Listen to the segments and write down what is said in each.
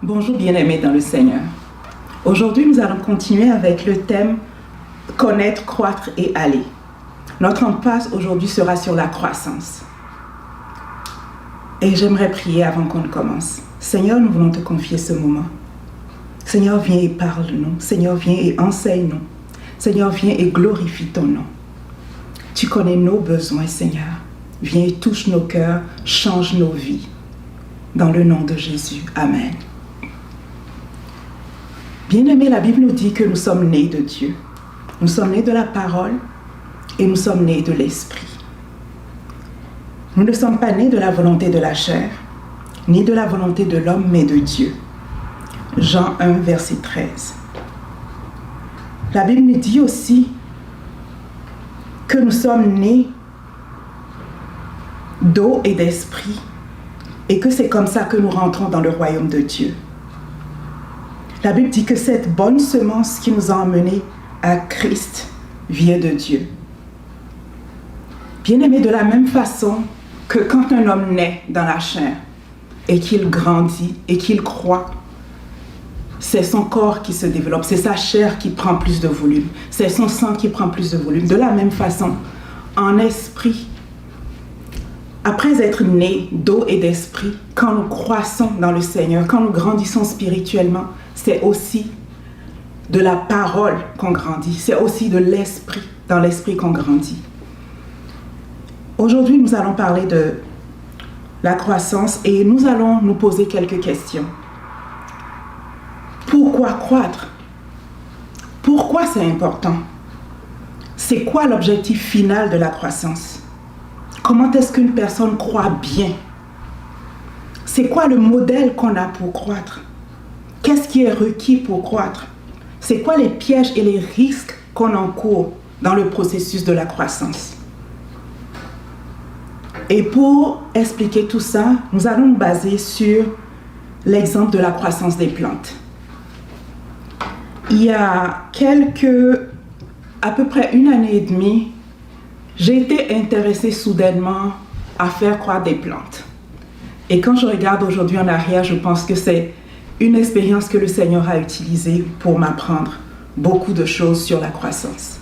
Bonjour bien-aimés dans le Seigneur. Aujourd'hui, nous allons continuer avec le thème « Connaître, croître et aller ». Notre emphase aujourd'hui sera sur la croissance. Et j'aimerais prier avant qu'on ne commence. Seigneur, nous voulons te confier ce moment. Seigneur, viens et parle-nous. Seigneur, viens et enseigne-nous. Seigneur, viens et glorifie ton nom. Tu connais nos besoins, Seigneur. Viens et touche nos cœurs, change nos vies. Dans le nom de Jésus. Amen. Bien-aimés, la Bible nous dit que nous sommes nés de Dieu. Nous sommes nés de la parole et nous sommes nés de l'esprit. Nous ne sommes pas nés de la volonté de la chair, ni de la volonté de l'homme, mais de Dieu. Jean 1, verset 13. La Bible nous dit aussi que nous sommes nés d'eau et d'esprit et que c'est comme ça que nous rentrons dans le royaume de Dieu. La Bible dit que cette bonne semence qui nous a emmenés à Christ vient de Dieu. Bien-aimés, de la même façon que quand un homme naît dans la chair et qu'il grandit et qu'il croît, c'est son corps qui se développe, c'est sa chair qui prend plus de volume, c'est son sang qui prend plus de volume. De la même façon, en esprit, après être nés d'eau et d'esprit, quand nous croissons dans le Seigneur, quand nous grandissons spirituellement, c'est aussi de la parole qu'on grandit, c'est aussi de l'esprit, dans l'esprit qu'on grandit. Aujourd'hui, nous allons parler de la croissance et nous allons nous poser quelques questions. Pourquoi croître? Pourquoi c'est important? C'est quoi l'objectif final de la croissance? Comment est-ce qu'une personne croît bien? C'est quoi le modèle qu'on a pour croître? Qu'est-ce qui est requis pour croître? C'est quoi les pièges et les risques qu'on encourt dans le processus de la croissance? Et pour expliquer tout ça, nous allons nous baser sur l'exemple de la croissance des plantes. Il y a à peu près 1 année et demie, j'ai été intéressée soudainement à faire croître des plantes. Et quand je regarde aujourd'hui en arrière, je pense que c'est une expérience que le Seigneur a utilisée pour m'apprendre beaucoup de choses sur la croissance.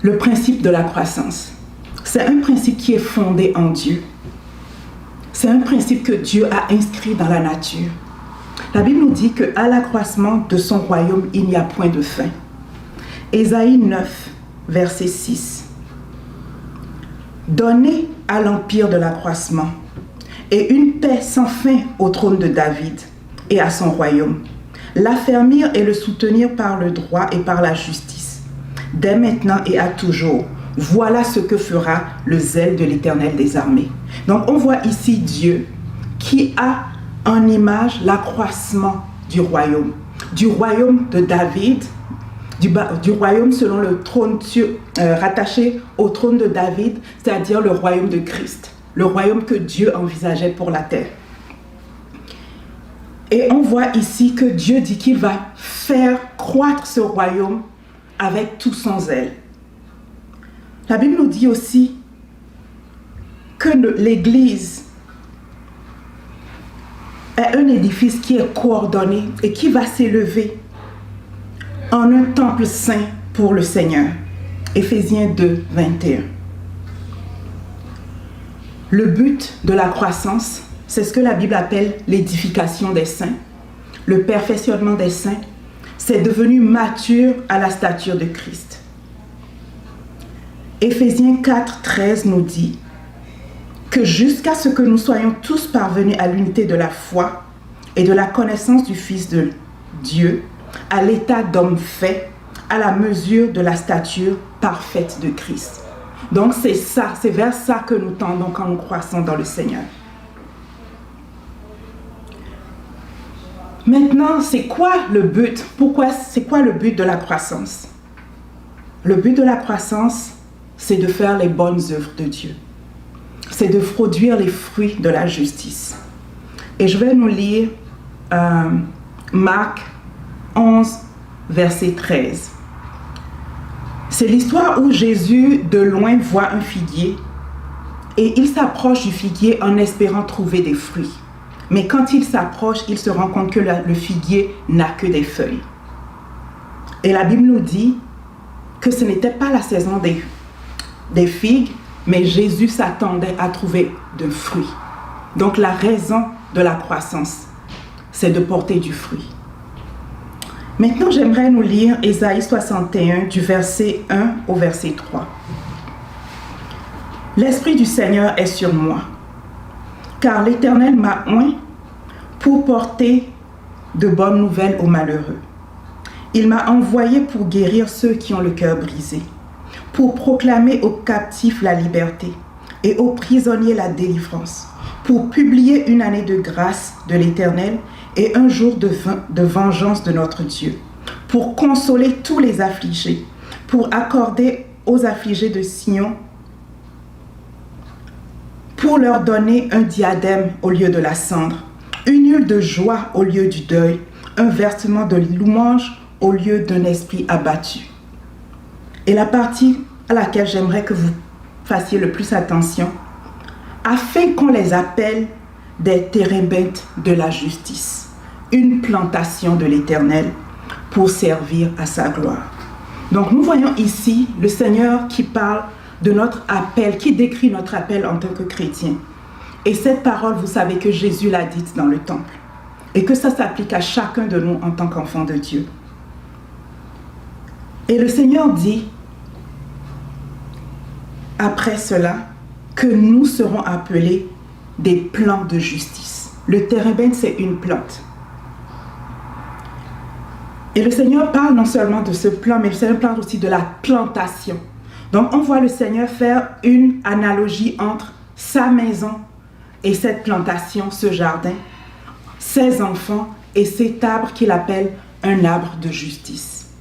Le principe de la croissance, c'est un principe qui est fondé en Dieu. C'est un principe que Dieu a inscrit dans la nature. La Bible nous dit qu'à l'accroissement de son royaume, il n'y a point de fin. Ésaïe 9, verset 6. Donnez à l'empire de l'accroissement et une paix sans fin au trône de David et à son royaume. L'affermir et le soutenir par le droit et par la justice, dès maintenant et à toujours. Voilà ce que fera le zèle de l'Éternel des armées. Donc on voit ici Dieu qui a en image l'accroissement du royaume de David, du royaume selon le trône rattaché au trône de David, c'est-à-dire le royaume de Christ, le royaume que Dieu envisageait pour la terre. Et on voit ici que Dieu dit qu'il va faire croître ce royaume avec tout son zèle. La Bible nous dit aussi que l'Église est un édifice qui est coordonné et qui va s'élever en un temple saint pour le Seigneur. Éphésiens 2, 21. Le but de la croissance, c'est ce que la Bible appelle l'édification des saints, le perfectionnement des saints. C'est devenu mature à la stature de Christ. Éphésiens 4, 13 nous dit que jusqu'à ce que nous soyons tous parvenus à l'unité de la foi et de la connaissance du Fils de Dieu, à l'état d'homme fait, à la mesure de la stature parfaite de Christ. Donc c'est ça, c'est vers ça que nous tendons quand nous croissons dans le Seigneur. Maintenant, c'est quoi le but? C'est quoi le but de la croissance? Le but de la croissance, c'est de faire les bonnes œuvres de Dieu. C'est de produire les fruits de la justice. Et je vais nous lire Marc 11, verset 13. C'est l'histoire où Jésus, de loin, voit un figuier et il s'approche du figuier en espérant trouver des fruits. Mais quand il s'approche, il se rend compte que le figuier n'a que des feuilles. Et la Bible nous dit que ce n'était pas la saison des figues, mais Jésus s'attendait à trouver de fruits. Donc la raison de la croissance, c'est de porter du fruit. Maintenant, j'aimerais nous lire Ésaïe 61 du verset 1 au verset 3. L'Esprit du Seigneur est sur moi, car l'Éternel m'a oint pour porter de bonnes nouvelles aux malheureux. Il m'a envoyé pour guérir ceux qui ont le cœur brisé, pour proclamer aux captifs la liberté et aux prisonniers la délivrance, pour publier une année de grâce de l'Éternel et un jour de vengeance de notre Dieu, pour consoler tous les affligés, pour accorder aux affligés de Sion, pour leur donner un diadème au lieu de la cendre, une huile de joie au lieu du deuil, un vêtement de louange au lieu d'un esprit abattu. Et la partie à laquelle j'aimerais que vous fassiez le plus attention, afin qu'on les appelle des térébintes de la justice, une plantation de l'Éternel pour servir à sa gloire. Donc nous voyons ici le Seigneur qui parle de notre appel, qui décrit notre appel en tant que chrétien. Et cette parole, vous savez que Jésus l'a dite dans le temple et que ça s'applique à chacun de nous en tant qu'enfants de Dieu. Et le Seigneur dit, après cela, que nous serons appelés des plants de justice. Le térébinthe, c'est une plante. Et le Seigneur parle non seulement de ce plant, mais le Seigneur parle aussi de la plantation. Donc, on voit le Seigneur faire une analogie entre sa maison et cette plantation, ce jardin, ses enfants et cet arbre qu'il appelle un arbre de justice.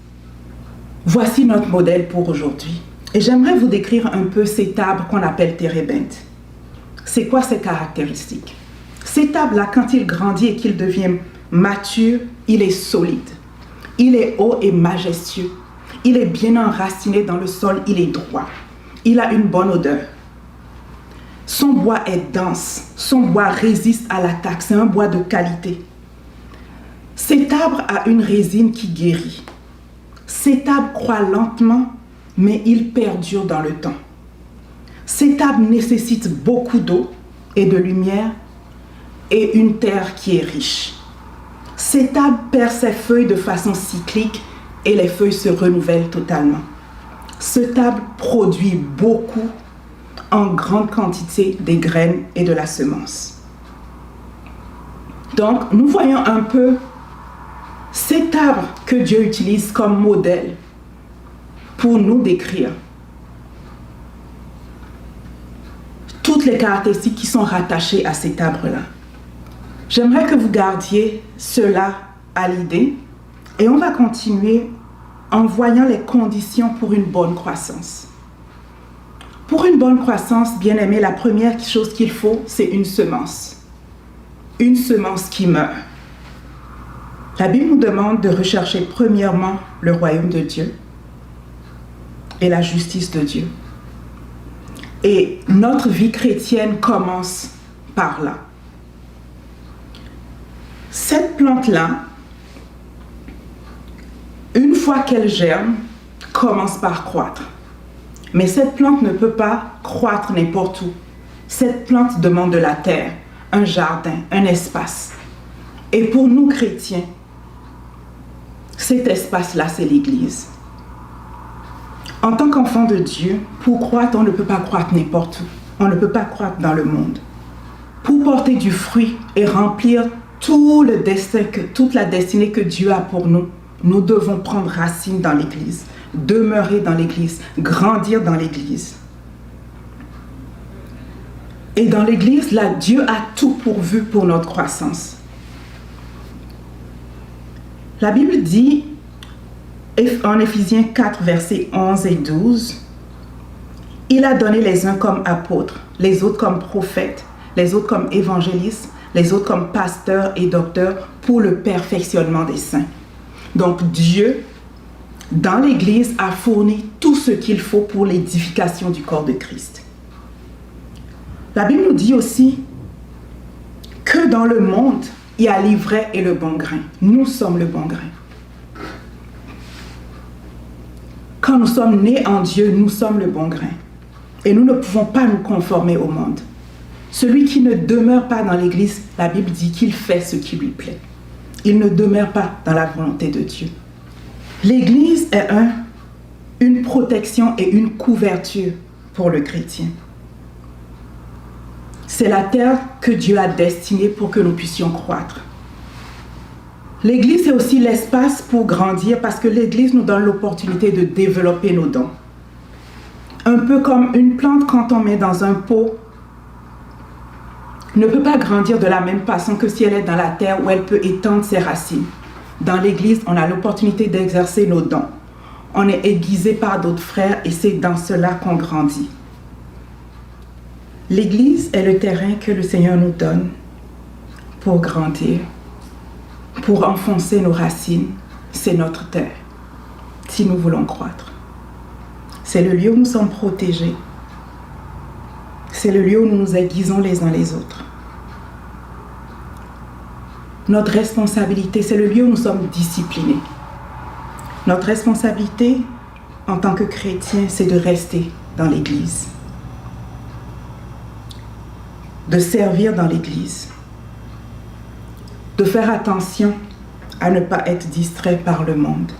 Voici notre modèle pour aujourd'hui. Et j'aimerais vous décrire un peu cet arbre qu'on appelle térébinthe. C'est quoi ses caractéristiques? Cet arbre-là, quand il grandit et qu'il devient mature, il est solide. Il est haut et majestueux. Il est bien enraciné dans le sol, il est droit. Il a une bonne odeur. Son bois est dense. Son bois résiste à l'attaque. C'est un bois de qualité. Cet arbre a une résine qui guérit. Cet arbre croît lentement, mais il perdure dans le temps. Cet arbre nécessite beaucoup d'eau et de lumière et une terre qui est riche. Cet arbre perd ses feuilles de façon cyclique et les feuilles se renouvellent totalement. Cet arbre produit beaucoup, en grande quantité, des graines et de la semence. Donc, nous voyons un peu cet arbre que Dieu utilise comme modèle pour nous décrire toutes les caractéristiques qui sont rattachées à cet arbre-là. J'aimerais que vous gardiez cela à l'idée et on va continuer en voyant les conditions pour une bonne croissance. Pour une bonne croissance, bien aimé, la première chose qu'il faut, c'est une semence. Une semence qui meurt. La Bible nous demande de rechercher premièrement le royaume de Dieu et la justice de Dieu. Et notre vie chrétienne commence par là. Cette plante-là, une fois qu'elle germe, commence par croître. Mais cette plante ne peut pas croître n'importe où. Cette plante demande de la terre, un jardin, un espace. Et pour nous chrétiens, cet espace-là, c'est l'Église. En tant qu'enfant de Dieu, pour croître, on ne peut pas croître n'importe où. On ne peut pas croître dans le monde. Pour porter du fruit et remplir toute la destinée que Dieu a pour nous, nous devons prendre racine dans l'Église, demeurer dans l'Église, grandir dans l'Église. Et dans l'Église, là, Dieu a tout pourvu pour notre croissance. La Bible dit, en Éphésiens 4, versets 11 et 12, « Il a donné les uns comme apôtres, les autres comme prophètes, les autres comme évangélistes, les autres comme pasteurs et docteurs pour le perfectionnement des saints. » Donc Dieu, dans l'Église, a fourni tout ce qu'il faut pour l'édification du corps de Christ. La Bible nous dit aussi que dans le monde, il y a l'ivraie et le bon grain. Nous sommes le bon grain. Quand nous sommes nés en Dieu, nous sommes le bon grain. Et nous ne pouvons pas nous conformer au monde. Celui qui ne demeure pas dans l'Église, la Bible dit qu'il fait ce qui lui plaît. Il ne demeure pas dans la volonté de Dieu. L'Église est une protection et une couverture pour le chrétien. C'est la terre que Dieu a destinée pour que nous puissions croître. L'Église est aussi l'espace pour grandir parce que l'Église nous donne l'opportunité de développer nos dons. Un peu comme une plante quand on met dans un pot ne peut pas grandir de la même façon que si elle est dans la terre où elle peut étendre ses racines. Dans l'Église, on a l'opportunité d'exercer nos dons. On est aiguisé par d'autres frères et c'est dans cela qu'on grandit. L'Église est le terrain que le Seigneur nous donne pour grandir, pour enfoncer nos racines. C'est notre terre, si nous voulons croître. C'est le lieu où nous sommes protégés. C'est le lieu où nous nous aiguisons les uns les autres. Notre responsabilité, c'est le lieu où nous sommes disciplinés. Notre responsabilité en tant que chrétien, c'est de rester dans l'Église, de servir dans l'Église, de faire attention à ne pas être distrait par le monde.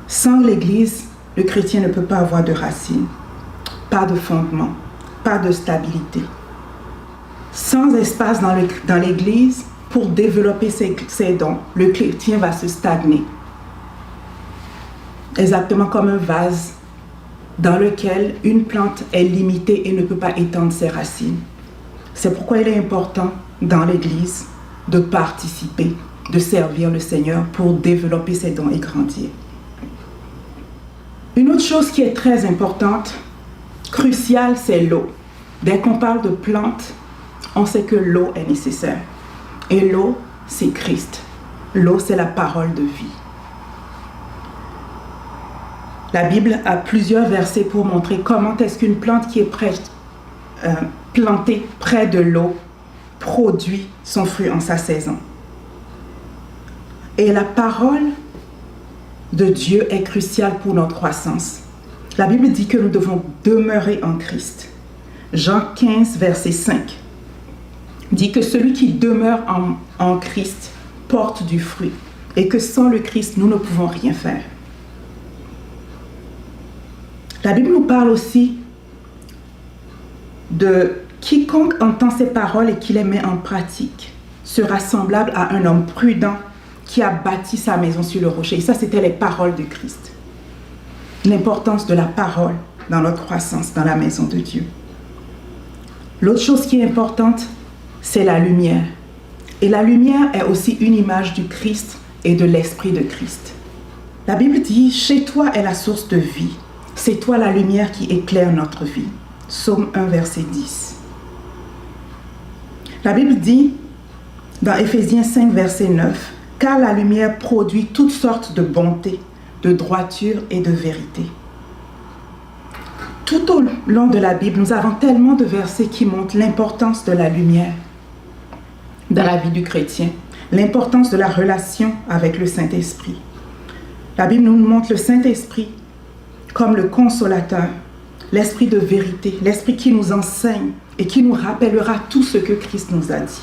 Sans l'Église, le chrétien ne peut pas avoir de racines, pas de fondement, pas de stabilité. Sans espace dans l'Église pour développer ses dons, le chrétien va se stagner. Exactement comme un vase dans lequel une plante est limitée et ne peut pas étendre ses racines. C'est pourquoi il est important dans l'Église de participer, de servir le Seigneur pour développer ses dons et grandir. Une autre chose qui est très importante, cruciale, c'est l'eau. Dès qu'on parle de plantes, on sait que l'eau est nécessaire. Et l'eau, c'est Christ. L'eau, c'est la parole de vie. La Bible a plusieurs versets pour montrer comment est-ce qu'une plante qui est plantée près de l'eau produit son fruit en sa saison. Et la parole de Dieu est cruciale pour notre croissance. La Bible dit que nous devons demeurer en Christ. Jean 15, verset 5, dit que celui qui demeure en Christ porte du fruit et que sans le Christ, nous ne pouvons rien faire. La Bible nous parle aussi de quiconque entend ces paroles et qui les met en pratique sera semblable à un homme prudent qui a bâti sa maison sur le rocher. Et ça, c'était les paroles de Christ. L'importance de la parole dans notre croissance, dans la maison de Dieu. L'autre chose qui est importante, c'est la lumière. Et la lumière est aussi une image du Christ et de l'Esprit de Christ. La Bible dit, chez toi est la source de vie. C'est toi la lumière qui éclaire notre vie. Psaume 1, verset 10. La Bible dit, dans Éphésiens 5, verset 9, « Car la lumière produit toutes sortes de bonté, de droiture et de vérité. » Tout au long de la Bible, nous avons tellement de versets qui montrent l'importance de la lumière dans la vie du chrétien, l'importance de la relation avec le Saint-Esprit. La Bible nous montre le Saint-Esprit comme le consolateur, l'esprit de vérité, l'esprit qui nous enseigne et qui nous rappellera tout ce que Christ nous a dit.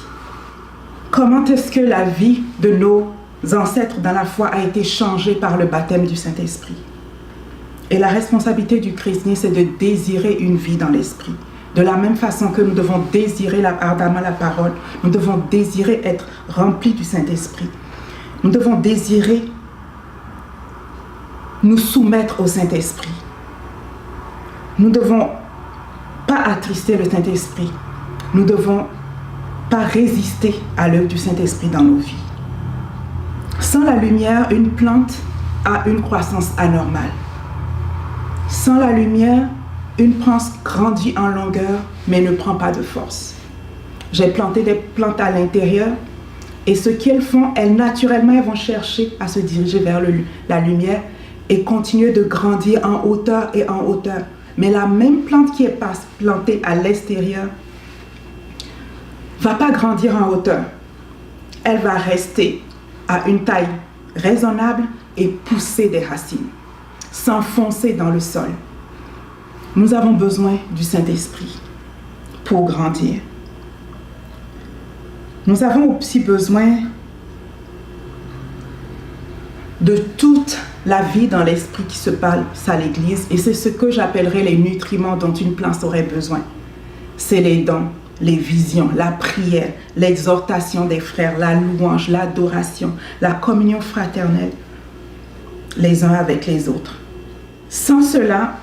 Comment est-ce que la vie de nos ancêtres dans la foi a été changée par le baptême du Saint-Esprit? Et la responsabilité du chrétien, c'est de désirer une vie dans l'esprit. De la même façon que nous devons désirer ardemment la parole, nous devons désirer être remplis du Saint-Esprit. Nous devons désirer nous soumettre au Saint-Esprit. Nous ne devons pas attrister le Saint-Esprit. Nous ne devons pas résister à l'œuvre du Saint-Esprit dans nos vies. Sans la lumière, une plante a une croissance anormale. Sans la lumière, une plante grandit en longueur, mais ne prend pas de force. J'ai planté des plantes à l'intérieur, et ce qu'elles font, elles naturellement elles vont chercher à se diriger vers la lumière et continuer de grandir en hauteur et en hauteur. Mais la même plante qui est plantée à l'extérieur va pas grandir en hauteur. Elle va rester à une taille raisonnable et pousser des racines, s'enfoncer dans le sol. Nous avons besoin du Saint-Esprit pour grandir. Nous avons aussi besoin de toute la vie dans l'esprit qui se passe à l'Église, et c'est ce que j'appellerais les nutriments dont une plante aurait besoin. C'est les dons, les visions, la prière, l'exhortation des frères, la louange, l'adoration, la communion fraternelle, les uns avec les autres. Sans cela,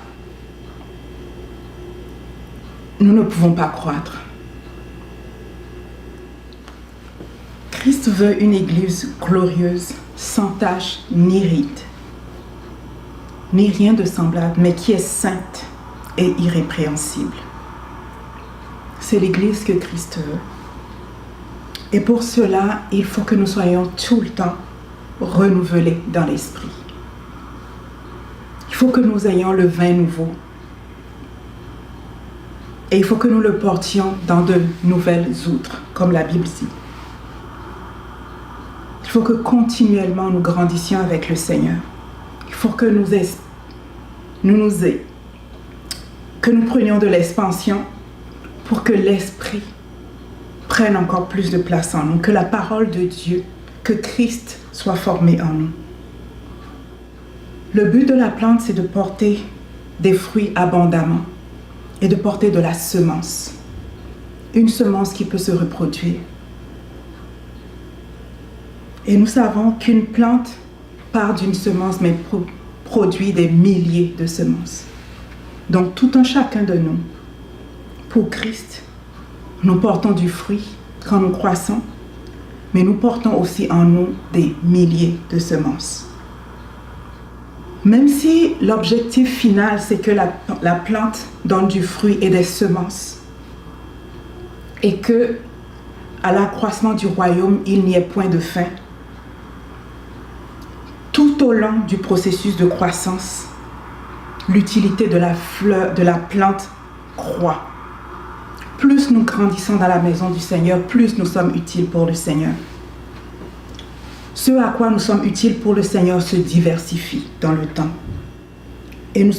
nous ne pouvons pas croître. Christ veut une Église glorieuse, sans tache ni ride, ni rien de semblable, mais qui est sainte et irrépréhensible. C'est l'Église que Christ veut. Et pour cela, il faut que nous soyons tout le temps renouvelés dans l'esprit. Il faut que nous ayons le vin nouveau. Et il faut que nous le portions dans de nouvelles outres, comme la Bible dit. Il faut que continuellement nous grandissions avec le Seigneur. Il faut que nous prenions de l'expansion pour que l'Esprit prenne encore plus de place en nous, que la parole de Dieu, que Christ soit formé en nous. Le but de la plante, c'est de porter des fruits abondamment et de porter de la semence. Une semence qui peut se reproduire. Et nous savons qu'une plante part d'une semence, mais produit des milliers de semences. Donc tout un chacun de nous, pour Christ, nous portons du fruit quand nous croissons, mais nous portons aussi en nous des milliers de semences. Même si l'objectif final, c'est que la plante donne du fruit et des semences, et que à l'accroissement du royaume, il n'y ait point de fin, tout au long du processus de croissance, l'utilité de la plante croît. Plus nous grandissons dans la maison du Seigneur, plus nous sommes utiles pour le Seigneur. Ce à quoi nous sommes utiles pour le Seigneur se diversifie dans le temps. Et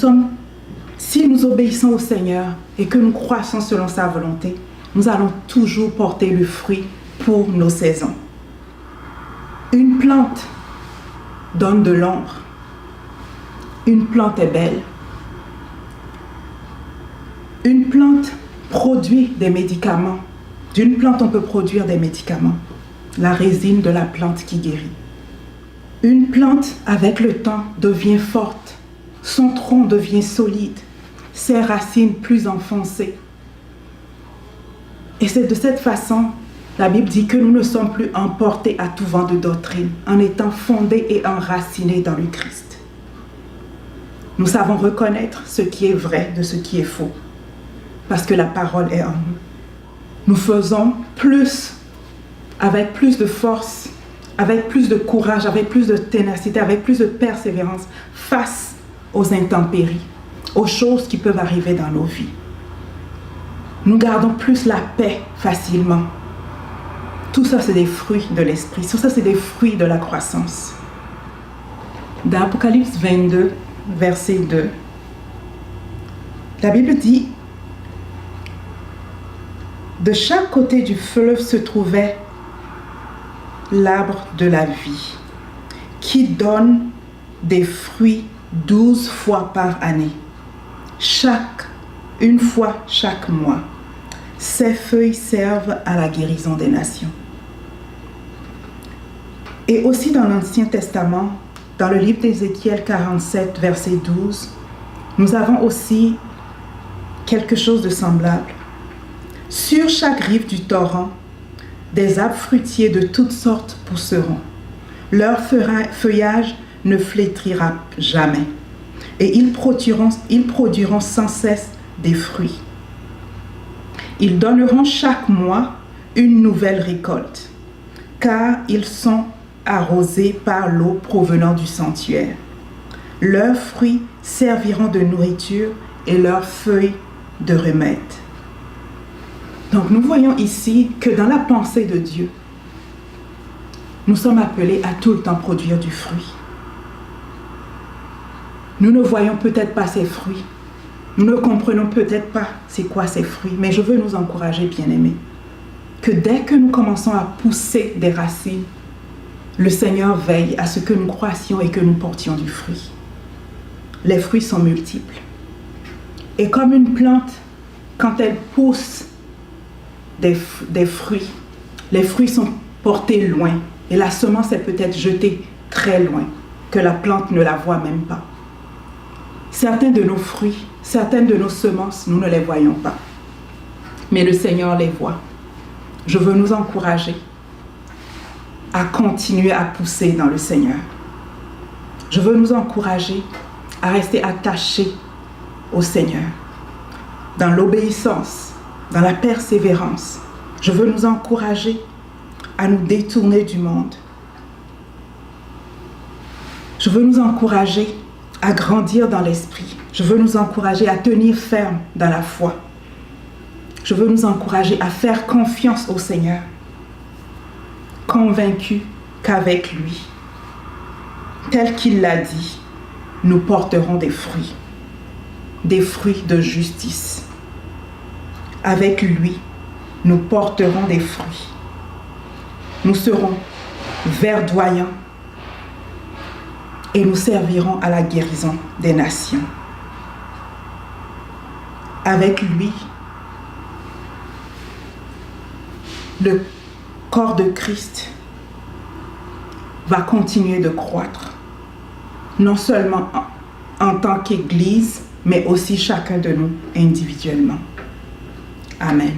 si nous obéissons au Seigneur et que nous croissons selon sa volonté, nous allons toujours porter le fruit pour nos saisons. Une plante donne de l'ombre. Une plante est belle. Une plante produit des médicaments. D'une plante, on peut produire des médicaments. La résine de la plante qui guérit. Une plante, avec le temps, devient forte. Son tronc devient solide. Ses racines plus enfoncées. Et c'est de cette façon, la Bible dit que nous ne sommes plus emportés à tout vent de doctrine, en étant fondés et enracinés dans le Christ. Nous savons reconnaître ce qui est vrai de ce qui est faux, parce que la parole est en nous. Nous faisons plus, avec plus de force, avec plus de courage, avec plus de ténacité, avec plus de persévérance, face aux intempéries, aux choses qui peuvent arriver dans nos vies. Nous gardons plus la paix facilement. Tout ça, c'est des fruits de l'esprit. Tout ça, c'est des fruits de la croissance. Dans Apocalypse 22, verset 2, la Bible dit: de chaque côté du fleuve se trouvait l'arbre de la vie, qui donne des fruits 12 fois par année, une fois chaque mois. Ses feuilles servent à la guérison des nations. Et aussi dans l'Ancien Testament, dans le livre d'Ézéchiel 47, verset 12, nous avons aussi quelque chose de semblable. Sur chaque rive du torrent, des arbres fruitiers de toutes sortes pousseront. Leur feuillage ne flétrira jamais. Et ils produiront sans cesse des fruits. Ils donneront chaque mois une nouvelle récolte, car ils sont arrosés par l'eau provenant du sanctuaire. Leurs fruits serviront de nourriture et leurs feuilles de remède. Donc nous voyons ici que dans la pensée de Dieu, nous sommes appelés à tout le temps produire du fruit. Nous ne voyons peut-être pas ces fruits. Nous ne comprenons peut-être pas c'est quoi ces fruits, mais je veux nous encourager, bien-aimés, que dès que nous commençons à pousser des racines, le Seigneur veille à ce que nous croissions et que nous portions du fruit. Les fruits sont multiples. Et comme une plante, quand elle pousse des fruits, les fruits sont portés loin et la semence est peut-être jetée très loin, que la plante ne la voit même pas. Certains de nos fruits, certaines de nos semences, nous ne les voyons pas. Mais le Seigneur les voit. Je veux nous encourager à continuer à pousser dans le Seigneur. Je veux nous encourager à rester attachés au Seigneur, dans l'obéissance, dans la persévérance. Je veux nous encourager à nous détourner du monde. Je veux nous encourager à grandir dans l'esprit. Je veux nous encourager à tenir ferme dans la foi. Je veux nous encourager à faire confiance au Seigneur, convaincus qu'avec lui, tel qu'il l'a dit, nous porterons des fruits de justice. Avec lui, nous porterons des fruits. Nous serons verdoyants et nous servirons à la guérison des nations. Avec lui, le corps de Christ va continuer de croître, non seulement en tant qu'Église, mais aussi chacun de nous individuellement. Amen.